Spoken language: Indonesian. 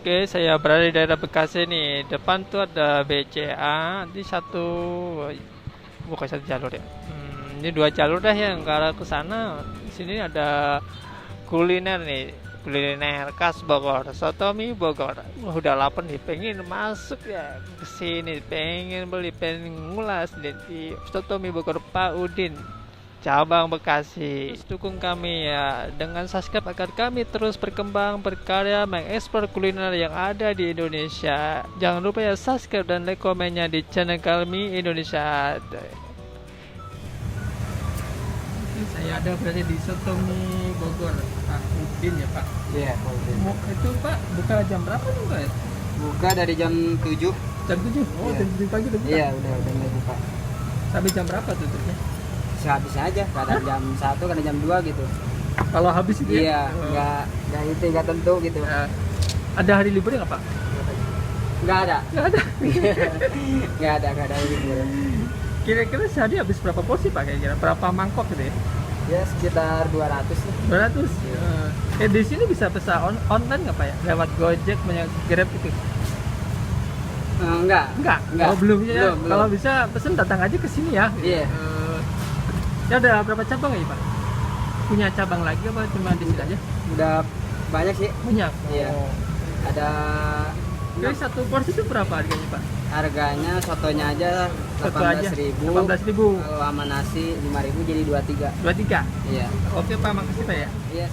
Oke, saya berada di daerah Bekasi nih. Depan tuh ada BCA. Ini satu, bukan satu jalur ya. Ini dua jalur dah yang ke arah ke sana. Di sini ada kuliner nih, kuliner khas Bogor, soto mie Bogor. Wah, udah lapar nih, pengen masuk ya ke sini, pengen beli, pengen ngulas nih di soto mie Bogor Pak Udin. Cabang Bekasi. Terus dukung kami ya dengan subscribe agar kami terus berkembang berkarya mengeksplor kuliner yang ada di Indonesia. Jangan lupa ya subscribe dan like komennya di channel kami Indonesia. Saya ada berada di Soto Mie Bogor, Pak Udin ya Pak. Iya, Pak Udin. Itu Pak buka jam berapa nih Pak? Buka dari jam 7. Jam 7. Oh, Iya. jam 7 pagi udah buka. Iya, udah mulai buka. Sampai jam berapa tutupnya? Sehabis aja, kadang jam 1, kadang jam 2 gitu. Kalau habis itu Iya, ya? enggak tentu gitu. Ada hari liburnya nggak Pak? Enggak ada. Nggak ada. Enggak ada libur. Kira-kira sehari habis berapa porsi Pak kira-kira? Berapa mangkok gitu ya? Ya sekitar 200 lah. 200. Di sini bisa pesan online nggak Pak ya? Lewat Gojek, banyak Grab gitu? Enggak. Enggak. Enggak. Oh, belum ya. Belum. Kalau bisa pesen datang aja ke sini ya. Iya. Ya ada berapa cabang ya Pak? Punya cabang lagi apa cuma di sini aja? Udah banyak sih. Punya. Iya. Oh. Ada Jadi satu porsi itu berapa harganya Pak? harganya sotonya aja Satu aja 18.000. 18.000. Kalau sama nasi 5.000 jadi 23. 23. Iya. Oke Pak, makasih Pak ya. Iya.